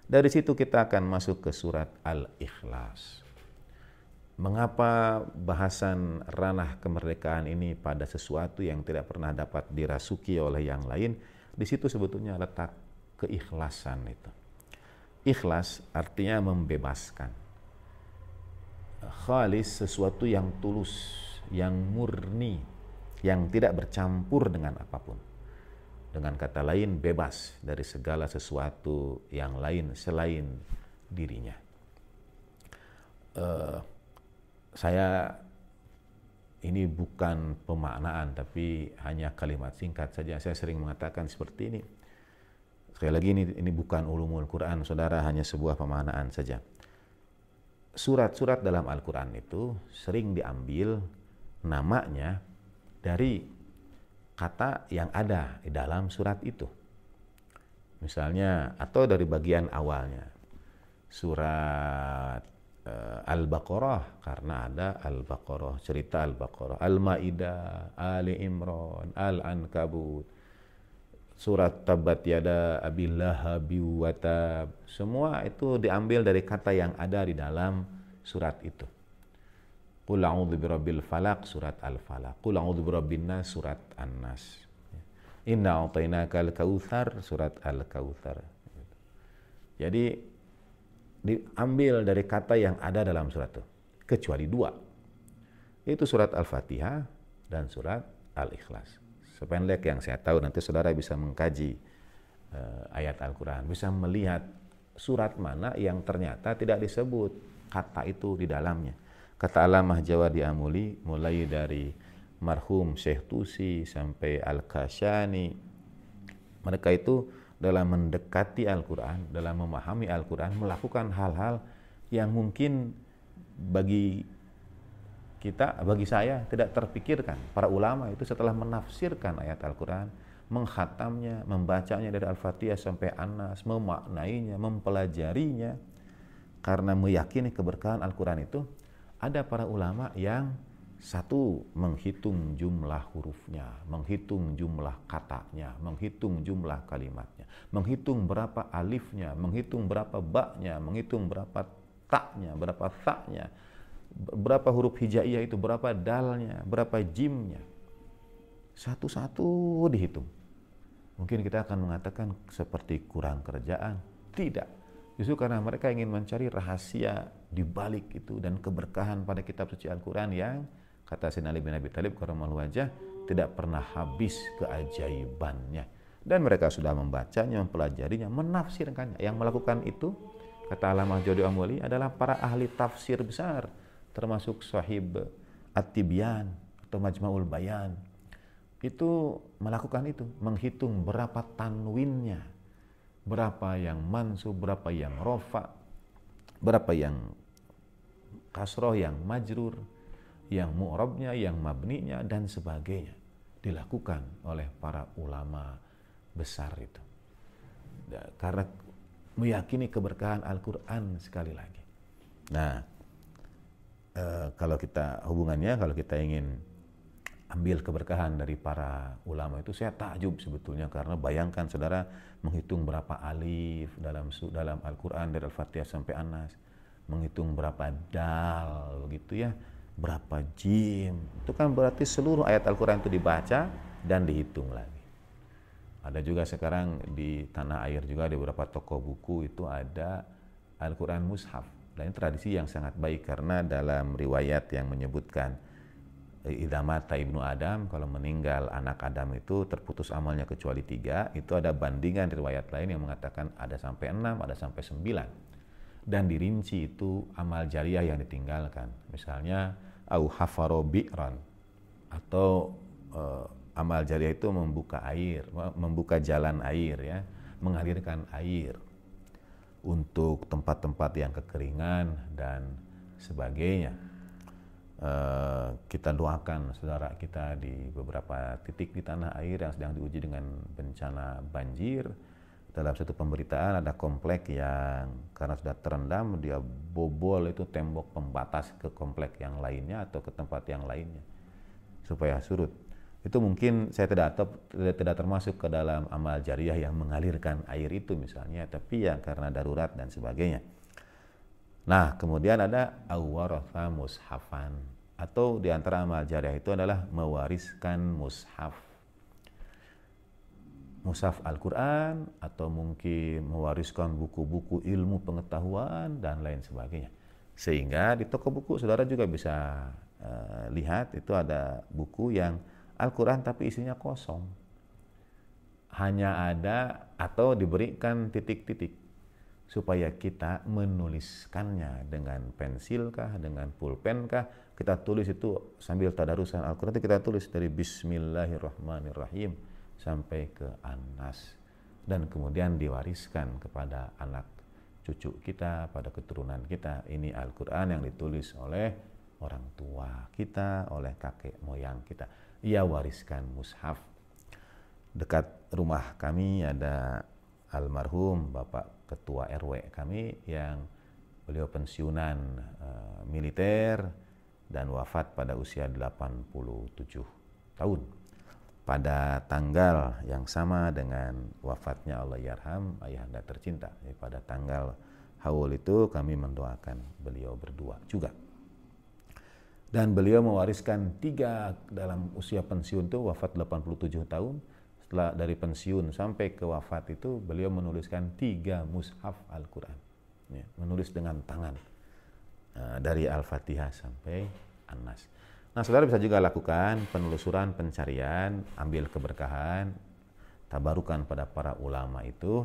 S1: Dari situ kita akan masuk ke surat Al-Ikhlas. Mengapa bahasan ranah kemerdekaan ini pada sesuatu yang tidak pernah dapat dirasuki oleh yang lain? Di situ sebetulnya letak keikhlasan itu. Ikhlas artinya membebaskan. Khalis, sesuatu yang tulus, yang murni, yang tidak bercampur dengan apapun. Dengan kata lain, bebas dari segala sesuatu yang lain selain dirinya. Saya ini bukan pemaknaan, tapi hanya kalimat singkat saja. Saya sering mengatakan seperti ini. Sekali lagi ini bukan ulumul Quran, saudara, hanya sebuah pemaknaan saja. Surat-surat dalam Al-Quran itu sering diambil namanya dari kata yang ada di dalam surat itu. Misalnya, atau dari bagian awalnya. Surat Al-Baqarah, karena ada Al-Baqarah, cerita Al-Baqarah, Al-Maidah, Ali Imran, Al-Ankabut, surat Tabbat Yada Abi Lahabi wa Tab, semua itu diambil dari kata yang ada di dalam surat itu. Qul a'udzu birabbil falaq, surat Al-Falaq. Qul a'udzu birabbin nas, surat An-Nas. Inna a'tainakal kautsar, surat Al-Kautsar. Jadi diambil dari kata yang ada dalam surat itu, kecuali dua, yaitu surat Al-Fatihah dan surat Al-Ikhlas. Sependek yang saya tahu, nanti saudara bisa mengkaji ayat Al-Quran, bisa melihat surat mana yang ternyata tidak disebut kata itu di dalamnya. Kata Alamah Jawadi Amuli, mulai dari marhum Syekh Tusi sampai Al-Kashani, mereka itu dalam mendekati Al-Quran, dalam memahami Al-Quran, melakukan hal-hal yang mungkin bagi kita, bagi saya tidak terpikirkan. Para ulama itu setelah menafsirkan ayat Al-Quran, mengkhatamnya, membacanya dari Al-Fatihah sampai An-Nas, memaknainya, mempelajarinya, karena meyakini keberkahan Al-Quran itu, ada para ulama yang satu, menghitung jumlah hurufnya, menghitung jumlah katanya, menghitung jumlah kalimatnya, menghitung berapa alifnya, menghitung berapa baknya, menghitung berapa taknya, berapa thaknya, berapa huruf hijaiyah itu, berapa dalnya, berapa jimnya. Satu-satu dihitung. Mungkin kita akan mengatakan seperti kurang kerjaan. Tidak. Justru karena mereka ingin mencari rahasia di balik itu dan keberkahan pada kitab suci Al-Quran yang, kata Sayyidina Ali bin Abi Thalib karramallahu wajhah, tidak pernah habis keajaibannya. Dan mereka sudah membacanya, mempelajarinya, menafsirkannya. Yang melakukan itu, kata Alamah Jawadi Amuli, adalah para ahli tafsir besar, termasuk Sahib At-Tibyan atau Majma'ul Bayan. Itu melakukan itu, menghitung berapa tanwinnya, berapa yang mansub, berapa yang rofa, berapa yang kasroh, yang majrur, yang mu'rabnya, yang mabninya, dan sebagainya. Dilakukan oleh para ulama besar itu. Karena meyakini keberkahan Al-Quran sekali lagi. Nah, kalau kita hubungannya, kalau kita ingin ambil keberkahan dari para ulama itu, saya takjub sebetulnya, karena bayangkan saudara menghitung berapa alif dalam Al-Quran dari Al-Fatihah sampai An-Nas, menghitung berapa dal gitu ya, berapa jim, itu kan berarti seluruh ayat Al-Quran itu dibaca dan dihitung lagi. Ada juga sekarang di tanah air juga di beberapa toko buku itu ada Al-Quran Mushaf, dan ini tradisi yang sangat baik karena dalam riwayat yang menyebutkan idza mata ibnu Adam, kalau meninggal anak Adam itu terputus amalnya kecuali 3, itu ada bandingan riwayat lain yang mengatakan ada sampai 6, ada sampai 9. Dan dirinci itu amal jariah yang ditinggalkan. Misalnya au hafaro bi'ran, atau amal jariah itu membuka air, membuka jalan air ya, mengalirkan air untuk tempat-tempat yang kekeringan dan sebagainya. Kita doakan saudara kita di beberapa titik di tanah air yang sedang diuji dengan bencana banjir. Dalam satu pemberitaan ada komplek yang karena sudah terendam, dia bobol itu tembok pembatas ke komplek yang lainnya atau ke tempat yang lainnya supaya surut. Itu mungkin saya tidak termasuk ke dalam amal jariah yang mengalirkan air itu misalnya, tapi ya karena darurat dan sebagainya. Nah, kemudian ada awaratha mushafan, atau di antara amal jariah itu adalah mewariskan mushaf. Mushaf Al-Quran, atau mungkin mewariskan buku-buku ilmu pengetahuan dan lain sebagainya. Sehingga di toko buku saudara juga bisa lihat itu ada buku yang Al-Quran tapi isinya kosong. Hanya ada atau diberikan titik-titik supaya kita menuliskannya dengan pensil kah, dengan pulpen kah, kita tulis itu sambil tadarusan Al-Quran, kita tulis dari Bismillahirrahmanirrahim sampai ke An-Nas, dan kemudian diwariskan kepada anak cucu kita, pada keturunan kita. Ini Al-Quran yang ditulis oleh orang tua kita, oleh kakek moyang kita. Ia wariskan mushaf. Dekat rumah kami ada almarhum Bapak Ketua RW kami yang beliau pensiunan militer dan wafat pada usia 87 tahun. Pada tanggal yang sama dengan wafatnya Allahyarham ayahanda tercinta, pada tanggal haul itu kami mendoakan beliau berdua juga. Dan beliau mewariskan 3 dalam usia pensiun itu, wafat 87 tahun. Setelah dari pensiun sampai ke wafat itu beliau menuliskan 3 mushaf Al-Quran ya, menulis dengan tangan dari Al-Fatihah sampai An-Nas. Nah, saudara bisa juga lakukan penelusuran, pencarian, ambil keberkahan, tabarukan pada para ulama itu.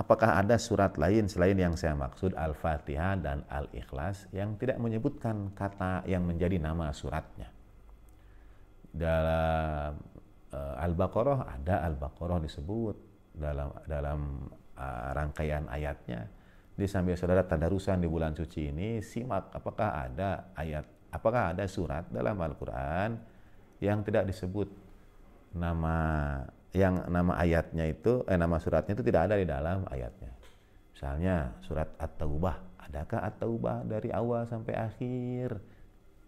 S1: Apakah ada surat lain selain yang saya maksud Al-Fatihah dan Al-Ikhlas yang tidak menyebutkan kata yang menjadi nama suratnya? Dalam Al-Baqarah ada Al-Baqarah disebut dalam rangkaian ayatnya. Di sambil saudara tadarusan di bulan suci ini, simak apakah ada surat dalam Al-Quran yang tidak disebut nama ayatnya itu, nama suratnya itu tidak ada di dalam ayatnya. Misalnya surat At-Taubah, adakah At-Taubah dari awal sampai akhir?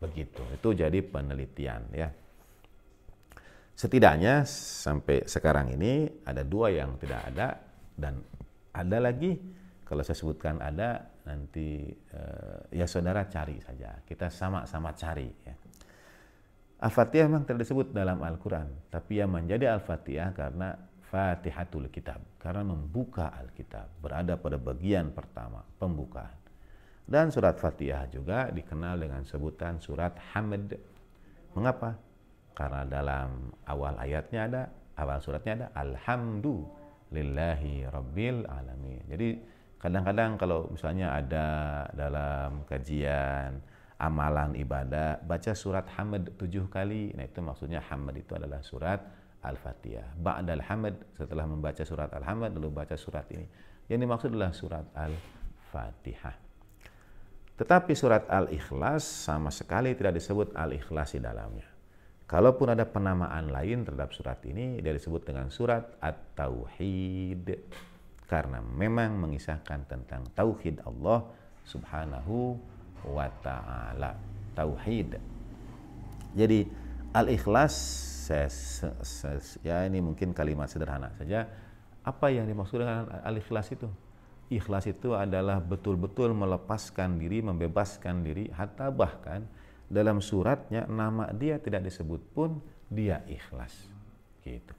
S1: Begitu. Itu jadi penelitian ya. Setidaknya sampai sekarang ini ada 2 yang tidak ada, dan ada lagi kalau saya sebutkan ada nanti ya saudara cari saja, kita sama-sama cari ya. Al-Fatihah memang tidak disebut dalam Al-Quran, tapi yang menjadi Al-Fatihah karena Fatihatul Kitab, karena membuka Al-Kitab, berada pada bagian pertama, pembukaan. Dan surat Fatihah juga dikenal dengan sebutan surat Hamd. Mengapa? Karena dalam awal suratnya ada Alhamdulillahi Rabbil Alamin. Jadi kadang-kadang kalau misalnya ada dalam kajian amalan ibadah baca surat Hamd 7 kali, nah itu maksudnya Hamd itu adalah surat Al-Fatihah. Ba'dal Hamd, setelah membaca surat Al-Hamd lalu baca surat ini. Yang dimaksud adalah surat Al-Fatihah. Tetapi surat Al-Ikhlas sama sekali tidak disebut Al-Ikhlas di dalamnya. Kalaupun ada penamaan lain terhadap surat ini, dia disebut dengan surat At-Tauhid, karena memang mengisahkan tentang tauhid Allah Subhanahu wa ta'ala. Tauhid. Jadi Al-ikhlas, ya ini mungkin kalimat sederhana saja. Apa yang dimaksud dengan al-ikhlas itu? Ikhlas itu adalah betul-betul melepaskan diri, membebaskan diri, hatta bahkan dalam suratnya nama dia tidak disebut pun dia ikhlas. Gitu.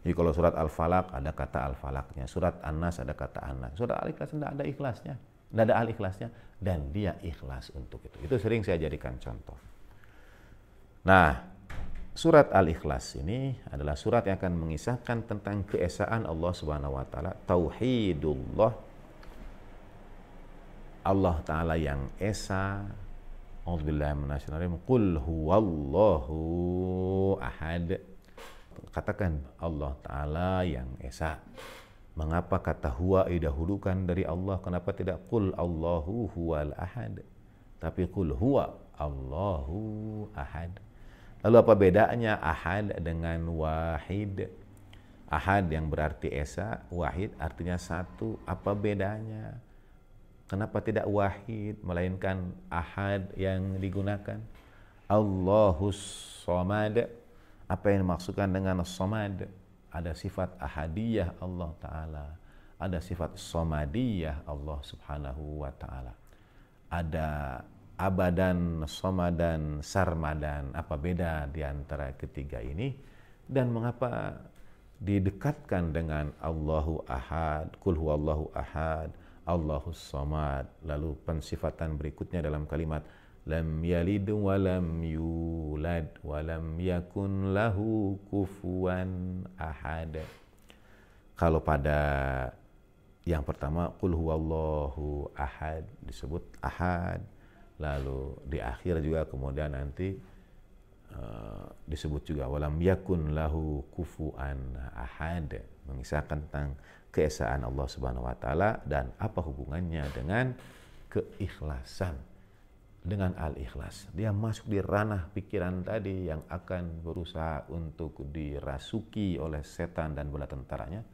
S1: Jadi kalau surat Al-Falaq ada kata Al-Falaqnya, surat An-Nas ada kata An-Nas, surat Al-Ikhlas tidak ada ikhlasnya, tidak ada al-ikhlasnya, dan dia ikhlas untuk itu. Itu sering saya jadikan contoh. Nah, surat Al-Ikhlas ini adalah surat yang akan mengisahkan tentang keesaan Allah Subhanahu wa taala, tauhidullah, Allah taala yang esa. A'udzubillahi minasyaitonir rajim. Qul huwallahu ahad. Katakan Allah taala yang esa. Mengapa kata huwa didahulukan dari Allah? Kenapa tidak qul Allahu huwal ahad? Tapi qul huwa Allahu ahad. Lalu apa bedanya ahad dengan wahid? Ahad yang berarti esa, wahid artinya satu. Apa bedanya? Kenapa tidak wahid, melainkan ahad yang digunakan? Allahus somad. Apa yang dimaksudkan dengan somad? Ada sifat ahadiyah Allah Ta'ala, ada sifat somadiyah Allah Subhanahu wa Ta'ala. Ada abadan, somadan, sarmadan. Apa beda di antara ketiga ini? Dan mengapa didekatkan dengan Allahu ahad, kul huwallahu ahad, Allahus somad. Lalu pensifatan berikutnya dalam kalimat lam yalid wa lam yulad wa lam yakun lahu kufuwan ahad. Kalau pada yang pertama qul huwallahu ahad disebut ahad, lalu di akhir juga kemudian nanti disebut juga walam yakun lahu kufuwan ahad, mengisahkan tentang keesaan Allah Subhanahu wa taala dan apa hubungannya dengan keikhlasan, dengan al-ikhlas. Dia masuk di ranah pikiran tadi yang akan berusaha untuk dirasuki oleh setan dan bala tentaranya,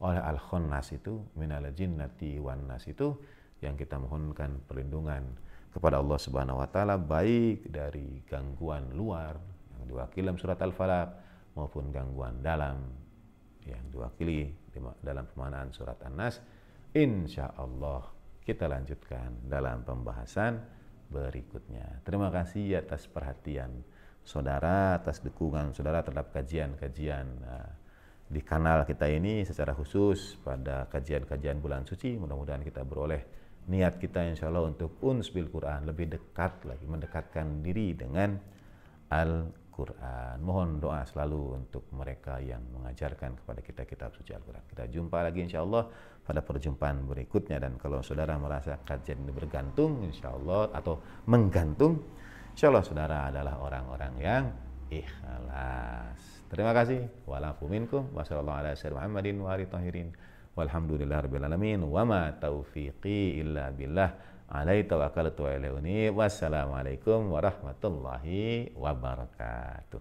S1: oleh al-khannas itu, minal jinnati wan nas itu, yang kita mohonkan perlindungan kepada Allah Subhanahu wa taala baik dari gangguan luar yang diwakili dalam surat Al-Falaq maupun gangguan dalam yang diwakili dalam pemaknaan surat An-Nas. Insya Allah kita lanjutkan dalam pembahasan berikutnya. Terima kasih atas perhatian saudara, atas dukungan saudara terhadap kajian-kajian di kanal kita ini, secara khusus pada kajian-kajian bulan suci. Mudah-mudahan kita beroleh niat kita insya Allah untuk uns bil Quran, lebih dekat lagi, mendekatkan diri dengan Al-Quran. Mohon doa selalu untuk mereka yang mengajarkan kepada kita kitab suci Al-Quran. Kita jumpa lagi insya Allah pada perjumpaan berikutnya. Dan kalau saudara merasa kajian ini bergantung insya Allah atau menggantung, insya Allah saudara adalah orang-orang yang ikhlas. Terima kasih. Wa'alafu minkum. Wassalamualaikum warahmatullahi wabarakatuh. Walhamdulillahirabbil alamin. Wa ma taufiqi illa billah. Alaihi tawakkaltu wa ilaihi unib. Wassalamualaikum warahmatullahi wabarakatuh.